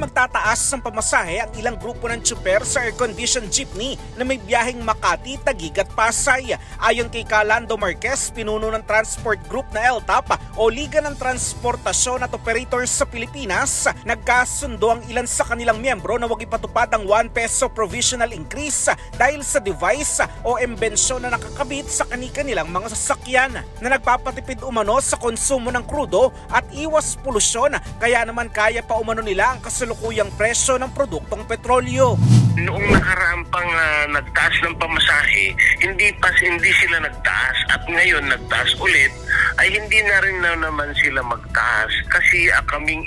magtataas ng pamasahe ang ilang grupo ng tsuper sa air-conditioned jeepney na may biyaheng Makati, Taguig at Pasay. Ayon kay Calando Marquez, pinuno ng transport group na LTAP o Liga ng Transportasyon at Operators sa Pilipinas, nagkasundo ang ilan sa kanilang miyembro na huwag ipatupad ang 1 peso provisional increase dahil sa device o embensyon na nakakabit sa kanilang mga sasakyan na nagpapatipid umano sa konsumo ng krudo at iwas polusyon, kaya naman kaya pa umano nila ang kasalukuyang presyo ng produktong petrolyo. Noong nakaraan pang nagtaas ng pamasahe, hindi sila nagtaas at ngayon nagtaas ulit, ay hindi na rin naman sila magtaas kasi kaming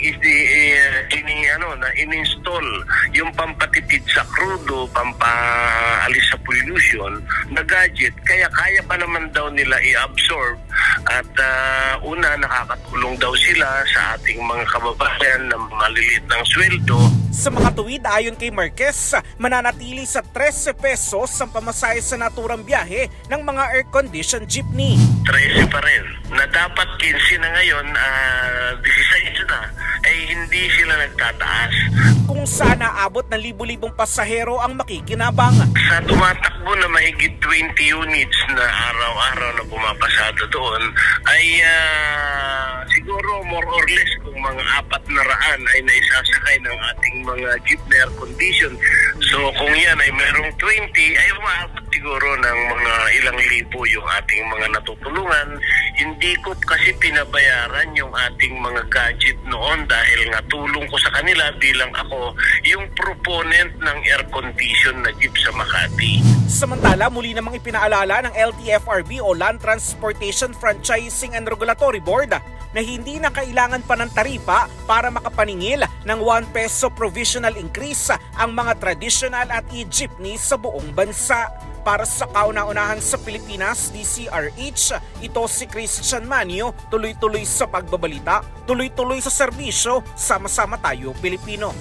in-install yung pampatipid sa krudo, pampaalis sa pollution na gadget, kaya kaya pa naman daw nila i-absorb at una nakakatulong daw sila sa ating mga kababayan na maliliit ng sweldo. Sa mga tuwid, ayon kay Marquez, mananatili sa 13 pesos ang pamasahe sa naturang biyahe ng mga air-conditioned jeepney. 13 pa rin. Na dapat 15 na ngayon, 16 na, ay hindi sila nagtataas. Kung saan naabot ng libu-libong pasahero ang makikinabang. Sa tumatakbo na mahigit 20 units na araw-araw na pumapasado doon, ay siguro more or less kung mga 400 ay naisasakay ng ating mga jeep na air condition. So kung yan ay merong 20, ay umaabot siguro ng mga ilang libo yung ating mga natutulungan. Hindi ko kasi pinabayaran yung ating mga gadget noon dahil nga tulong ko sa kanila bilang ako yung proponent ng air condition na jeep sa Makati. Samantala, muli namang ipinaalala ng LTFRB o Land Transportation Franchising and Regulatory Board na hindi na kailangan pa ng taripa para makapaningil ng 1 peso provisional increase ang mga traditional at e-jeepney sa buong bansa. Para sa kauna-unahan sa Pilipinas, DCRH, ito si Christian Manio, tuloy-tuloy sa pagbabalita, tuloy-tuloy sa serbisyo, sama-sama tayo Pilipino.